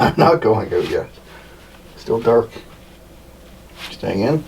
I'm not going out yet. Still dark. Staying in.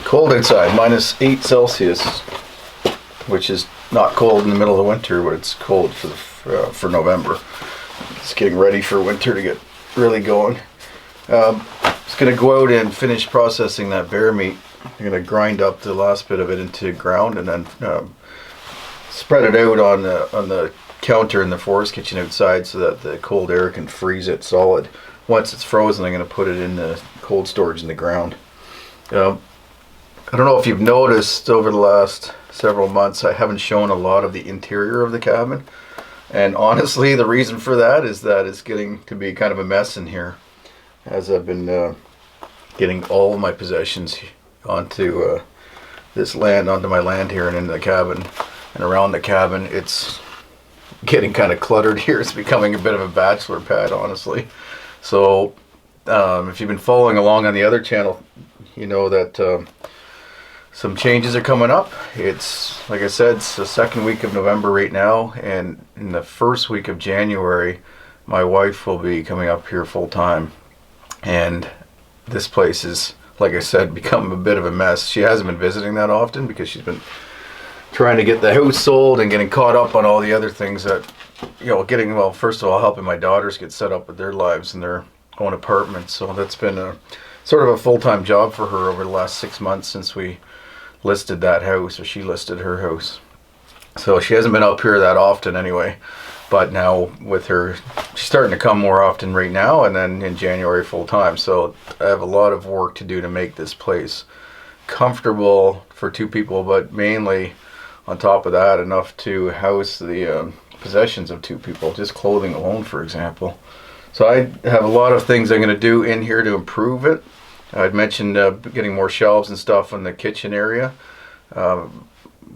Cold outside, -8 Celsius, which is not cold in the middle of the winter, but it's cold for November. It's getting ready for winter to get really going. Just gonna go out and finish processing that bear meat. I'm gonna grind up the last bit of it into ground and then spread it out on the counter in the forest kitchen outside so that the cold air can freeze it solid. Once it's frozen, I'm gonna put it in the cold storage in the ground. I don't know if you've noticed over the last several months, I haven't shown a lot of the interior of the cabin. And honestly, the reason for that is that it's getting to be kind of a mess in here. As I've been getting all of my possessions onto onto my land here and into the cabin. And around the cabin, it's getting kind of cluttered here. It's becoming a bit of a bachelor pad, honestly. So if you've been following along on the other channel, you know that some changes are coming up. It's, like I said, it's the second week of November right now, and in the first week of January, my wife will be coming up here full time. And this place is, like I said, become a bit of a mess. She hasn't been visiting that often because she's been trying to get the house sold and getting caught up on all the other things that, first of all, helping my daughters get set up with their lives in their own apartments. So that's been a sort of a full-time job for her over the last 6 months since we listed that house, or she listed her house. So she hasn't been up here that often anyway, but now with her, she's starting to come more often right now, and then in January full time. So I have a lot of work to do to make this place comfortable for 2 people, but mainly on top of that, enough to house the possessions of 2 people, just clothing alone, for example. So I have a lot of things I'm going to do in here to improve it. I'd mentioned getting more shelves and stuff in the kitchen area. We're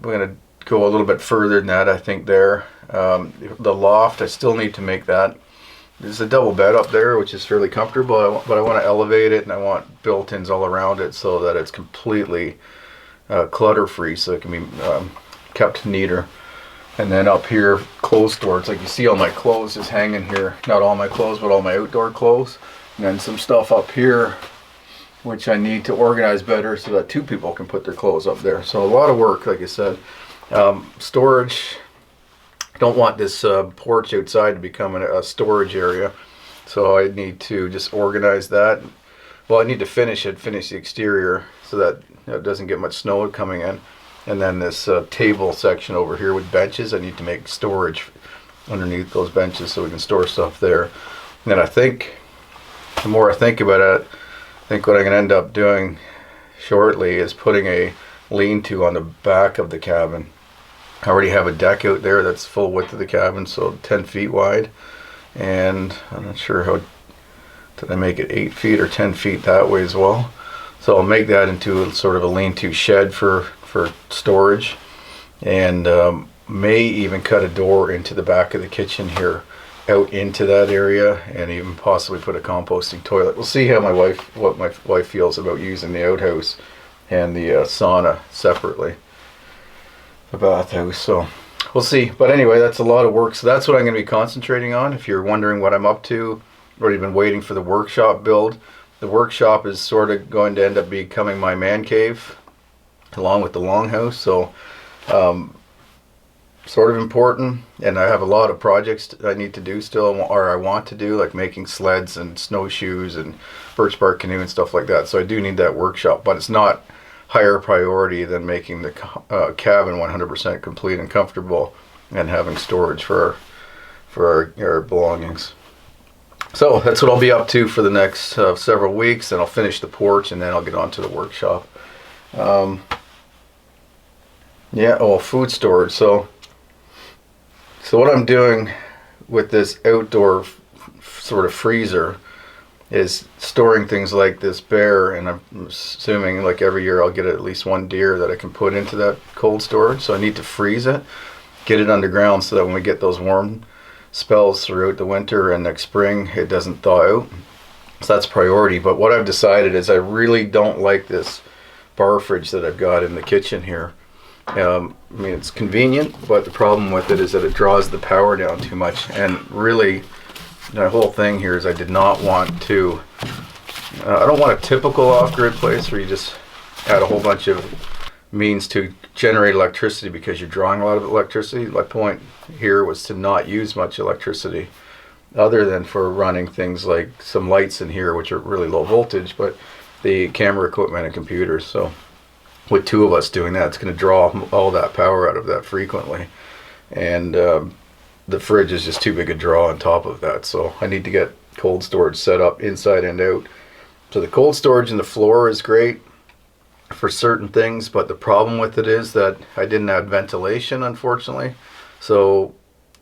going to go a little bit further than that, I think, there. The loft, I still need to make that. There's a double bed up there, which is fairly comfortable, but I want to elevate it, and I want built-ins all around it so that it's completely clutter-free, so it can be kept neater. And then up here, clothes storage. Like you see all my clothes just hanging here. Not all my clothes, but all my outdoor clothes. And then some stuff up here, which I need to organize better so that 2 people can put their clothes up there. So a lot of work, like I said. Storage. I don't want this porch outside to become a storage area. So I need to just organize that. Well, I need to finish the exterior so that it doesn't get much snow coming in. And then this table section over here with benches, I need to make storage underneath those benches so we can store stuff there. And then I think, the more I think about it, I think what I'm going to end up doing shortly is putting a lean-to on the back of the cabin. I already have a deck out there that's full width of the cabin, so 10 feet wide. And I'm not sure how, did I make it 8 feet or 10 feet that way as well. So I'll make that into a sort of a lean-to shed for storage, and may even cut a door into the back of the kitchen here out into that area, and even possibly put a composting toilet. We'll see how what my wife feels about using the outhouse and the sauna separately, the bathhouse. So we'll see. But anyway, that's a lot of work. So that's what I'm going to be concentrating on. If you're wondering what I'm up to, or you've been waiting for the workshop build, the workshop is sort of going to end up becoming my man cave, along with the longhouse. So sort of important, and I have a lot of projects I need to do still, or I want to do, like making sleds and snowshoes and birch bark canoe and stuff like that. So I do need that workshop, but it's not higher priority than making the cabin 100% complete and comfortable, and having storage for our belongings. So that's what I'll be up to for the next several weeks, and I'll finish the porch, and then I'll get on to the workshop. Food storage. So what I'm doing with this outdoor sort of freezer is storing things like this bear, and I'm assuming like every year I'll get at least one deer that I can put into that cold storage. So I need to freeze it, get it underground, so that when we get those warm spells throughout the winter and next spring, it doesn't thaw out. So that's priority. But what I've decided is I really don't like this bar fridge that I've got in the kitchen here. I mean, it's convenient, but the problem with it is that it draws the power down too much. And really, the whole thing here is I did not want to, I don't want a typical off-grid place where you just add a whole bunch of means to generate electricity because you're drawing a lot of electricity. My point here was to not use much electricity, other than for running things like some lights in here, which are really low voltage, but the camera equipment and computers. So with two of us doing that, it's going to draw all that power out of that frequently, and the fridge is just too big a draw on top of that. So I need to get cold storage set up inside and out. So the cold storage in the floor is great for certain things, but the problem with it is that I didn't add ventilation, unfortunately, so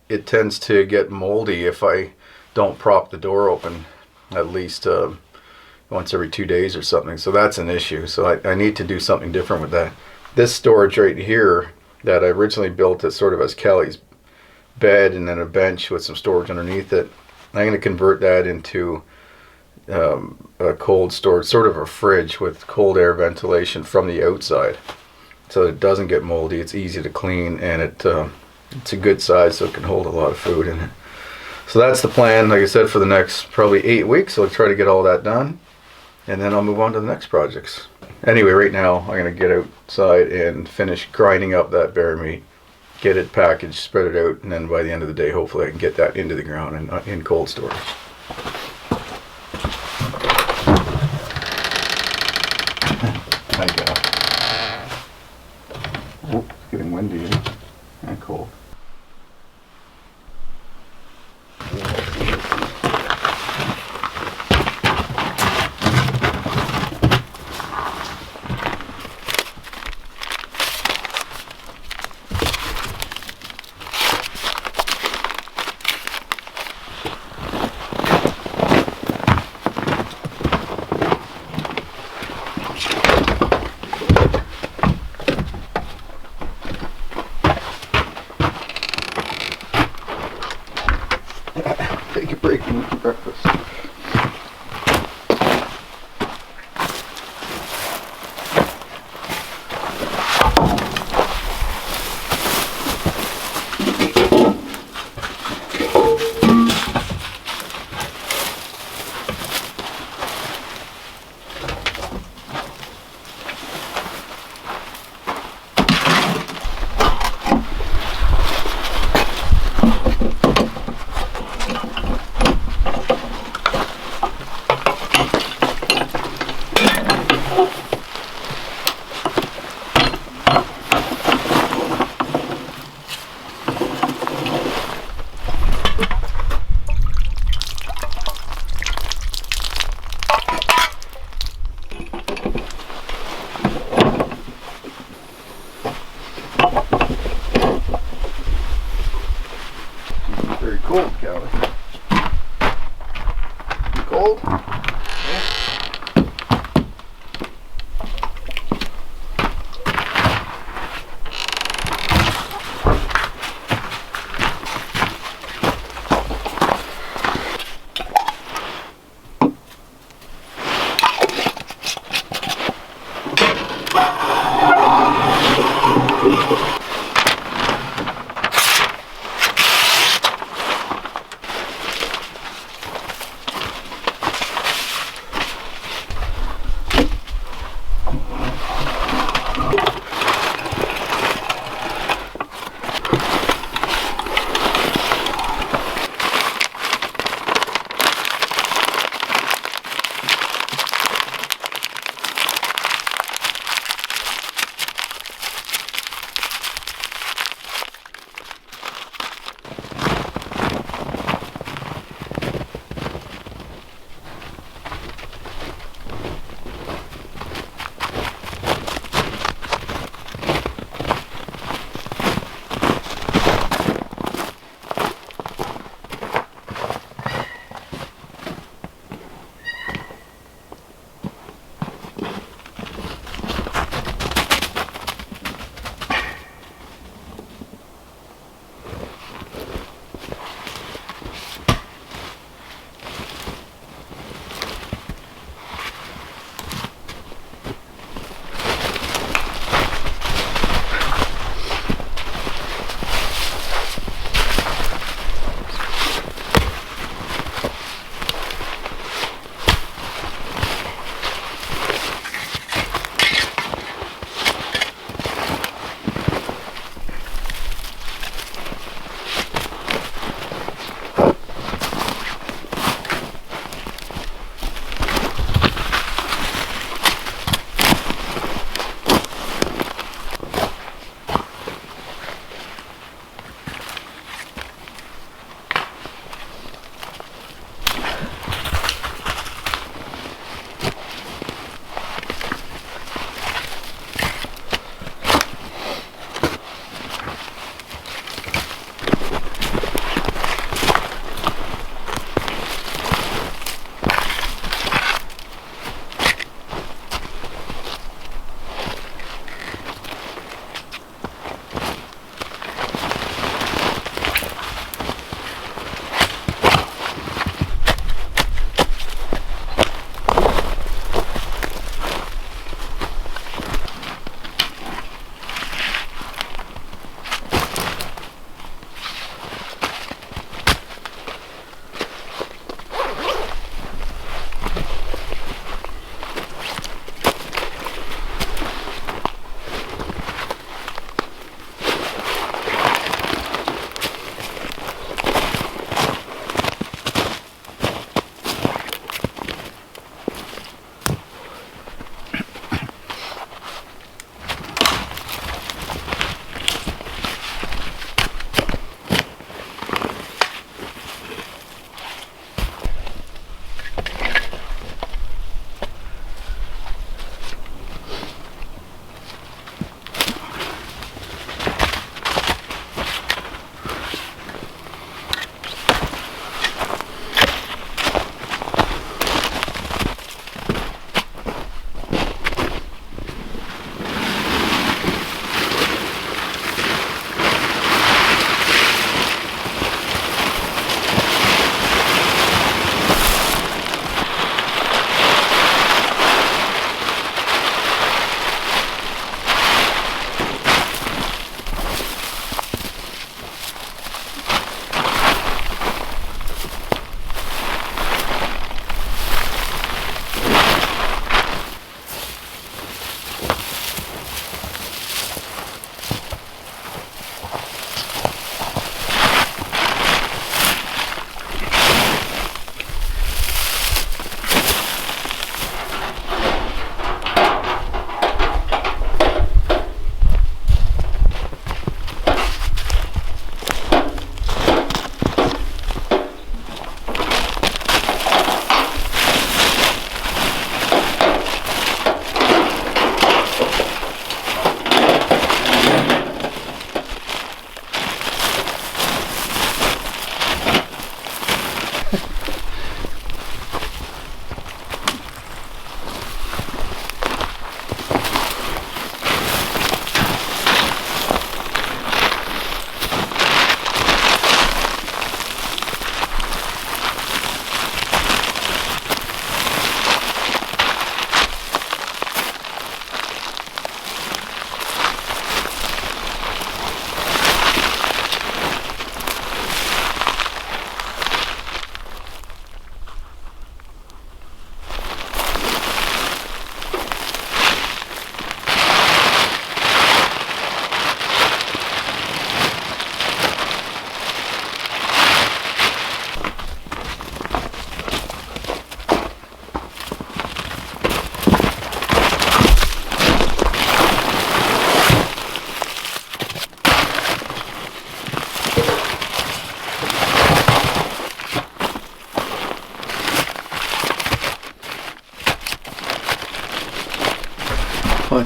it tends to get moldy if I don't prop the door open at least once every 2 days or something. So that's an issue. So I need to do something different with that. This storage right here that I originally built as sort of as Kelly's bed and then a bench with some storage underneath it, I'm going to convert that into a cold storage, sort of a fridge with cold air ventilation from the outside, so that it doesn't get moldy. It's easy to clean, and it's a good size, so it can hold a lot of food in it. So that's the plan, like I said, for the next probably 8 weeks. So I'll try to get all that done, and then I'll move on to the next projects. Anyway, right now I'm going to get outside and finish grinding up that bear meat, get it packaged, spread it out, and then by the end of the day, hopefully I can get that into the ground and in cold storage. Oh, it's getting windy and cold.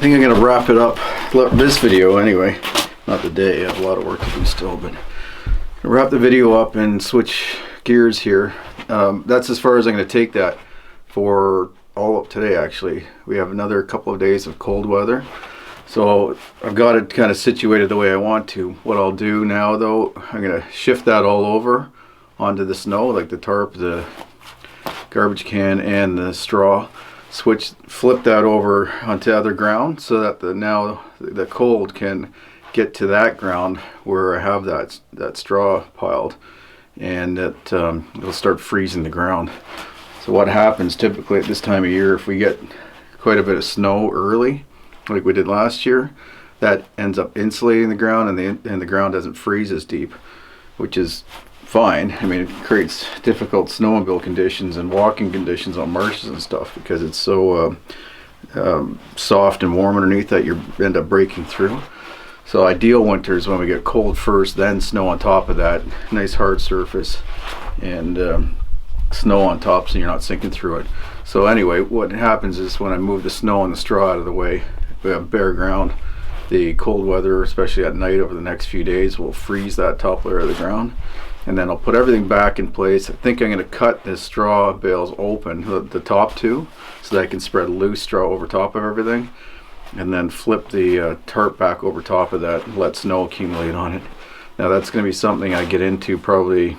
think I'm gonna wrap it up, this video anyway, not the day. I have a lot of work to do still, but wrap the video up and switch gears here. That's as far as I'm gonna take that for all of today. Actually, we have another couple of days of cold weather, so I've got it kind of situated the way I want to. What I'll do now though, I'm gonna shift that all over onto the snow, like the tarp, the garbage can, and the straw. Flip that over onto other ground so that now the cold can get to that ground where I have that straw piled, and it'll start freezing the ground. So what happens typically at this time of year, if we get quite a bit of snow early, like we did last year, that ends up insulating the ground, and the ground doesn't freeze as deep, which is fine. I mean, it creates difficult snowmobile conditions and walking conditions on marshes and stuff because it's so soft and warm underneath that you end up breaking through. So ideal winters when we get cold first, then snow on top of that, nice hard surface, and snow on top so you're not sinking through it. So anyway, what happens is when I move the snow and the straw out of the way, we have bare ground. The cold weather, especially at night over the next few days, will freeze that top layer of the ground. And then I'll put everything back in place. I think I'm going to cut the straw bales open, the top two, so that I can spread loose straw over top of everything, and then flip the tarp back over top of that and let snow accumulate on it. Now that's going to be something I get into probably.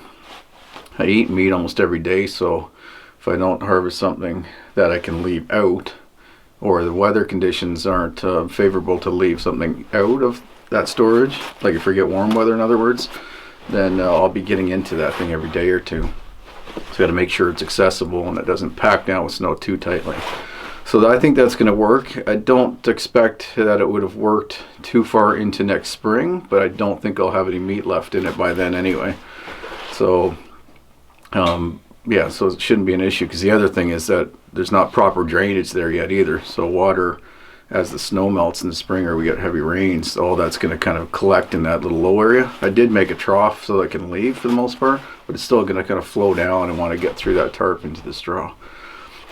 I eat meat almost every day, so if I don't harvest something that I can leave out, or the weather conditions aren't favorable to leave something out of that storage, like if we get warm weather in other words, then I'll be getting into that thing every day or two. So got to make sure it's accessible and it doesn't pack down with snow too tightly. So I think that's going to work. I don't expect that it would have worked too far into next spring, but I don't think I'll have any meat left in it by then anyway. So yeah, so it shouldn't be an issue, because the other thing is that there's not proper drainage there yet either. So water, as the snow melts in the spring or we get heavy rains, all that's going to kind of collect in that little low area. I did make a trough so that I can leave for the most part, but it's still going to kind of flow down and want to get through that tarp into the straw.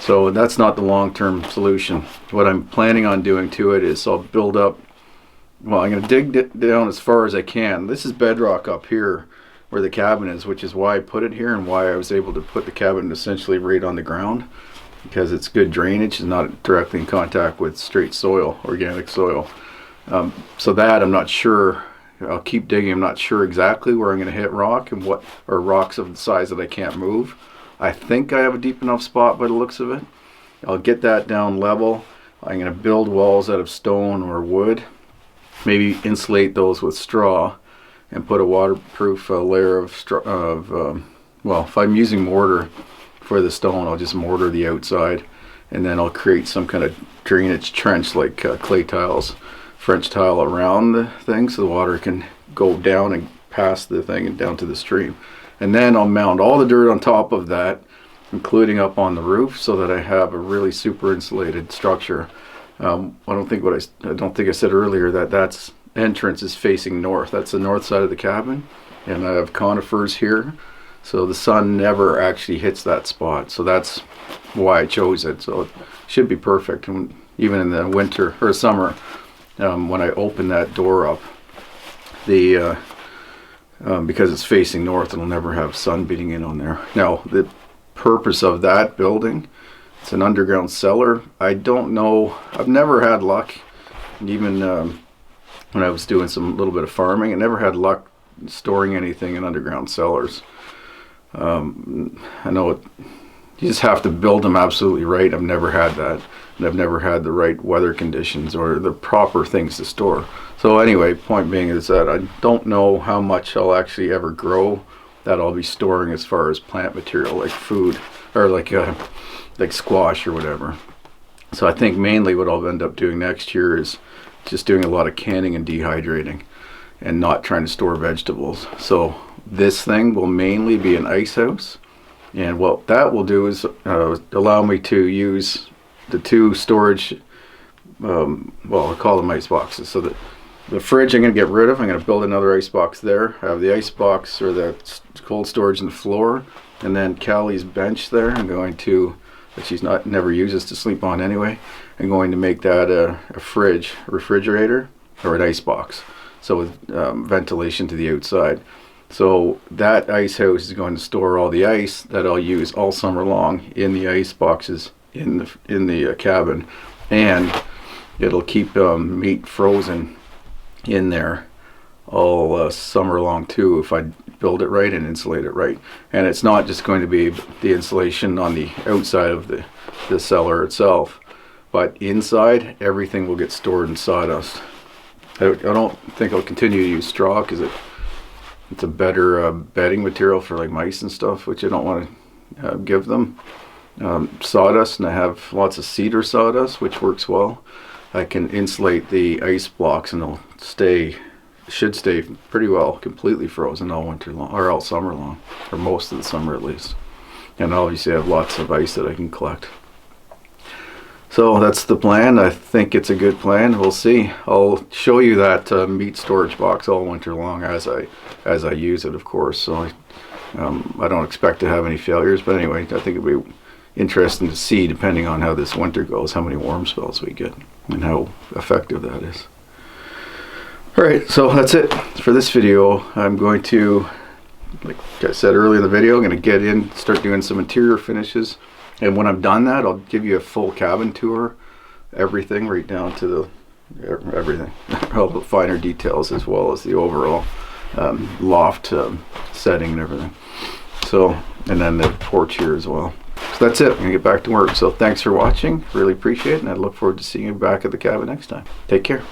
So that's not the long-term solution. What I'm planning on doing to it is I'll build up, well, I'm going to dig it down as far as I can. This is bedrock up here where the cabin is, which is why I put it here and why I was able to put the cabin essentially right on the ground, because it's good drainage and not directly in contact with straight soil, organic soil. So that I'm not sure. I'll keep digging. I'm not sure exactly where I'm going to hit rock and what, or rocks of the size that I can't move. I think I have a deep enough spot by the looks of it. I'll get that down level. I'm going to build walls out of stone or wood, maybe insulate those with straw, and put a waterproof layer of straw. Well, if I'm using mortar for the stone, I'll just mortar the outside, and then I'll create some kind of drainage trench like clay tiles, French tile around the thing, so the water can go down and past the thing and down to the stream. And then I'll mound all the dirt on top of that, including up on the roof, so that I have a really super insulated structure. I don't think I said earlier that's entrance is facing north. That's the north side of the cabin, and I have conifers here, so the sun never actually hits that spot. So that's why I chose it. So it should be perfect. And even in the winter or summer, when I open that door up, the because it's facing north, it'll never have sun beating in on there. Now the purpose of that building, it's an underground cellar. I don't know, I've never had luck, and even when I was doing some little bit of farming, I never had luck storing anything in underground cellars. I know you just have to build them absolutely right. I've never had that, and I've never had the right weather conditions or the proper things to store. So anyway, point being is that I don't know how much I'll actually ever grow that I'll be storing as far as plant material, like food, or like squash or whatever. So I think mainly what I'll end up doing next year is just doing a lot of canning and dehydrating, and not trying to store vegetables. So this thing will mainly be an ice house, and what that will do is allow me to use the two storage, well, I call them ice boxes. So the fridge I'm going to get rid of. I'm going to build another ice box there. I have the ice box or the cold storage in the floor, and then Callie's bench there I'm going to, that she's never uses to sleep on anyway, I'm I'm going to make that a refrigerator, or an ice box. So with ventilation to the outside. So that ice house is going to store all the ice that I'll use all summer long in the ice boxes in the cabin, and it'll keep meat frozen in there all summer long too, if I build it right and insulate it right. And it's not just going to be the insulation on the outside of the cellar itself, but inside everything will get stored in sawdust. I don't think I'll continue to use straw because it's a better bedding material for like mice and stuff, which I don't want to give them. Sawdust, and I have lots of cedar sawdust, which works well. I can insulate the ice blocks and they'll should stay pretty well completely frozen all winter long, or all summer long, or most of the summer at least. And obviously I have lots of ice that I can collect. So that's the plan. I think it's a good plan. We'll see. I'll show you that meat storage box all winter long as I use it, of course. So I don't expect to have any failures, but anyway, I think it'll be interesting to see, depending on how this winter goes, how many warm spells we get and how effective that is. Alright, so that's it for this video. I'm going to, like I said earlier in the video, I'm going to get in, start doing some interior finishes. And when I'm done that, I'll give you a full cabin tour, everything right down to everything, all the finer details, as well as the overall loft setting and everything. So, and then the porch here as well. So that's it. I'm gonna get back to work. So thanks for watching. Really appreciate it, and I look forward to seeing you back at the cabin next time. Take care.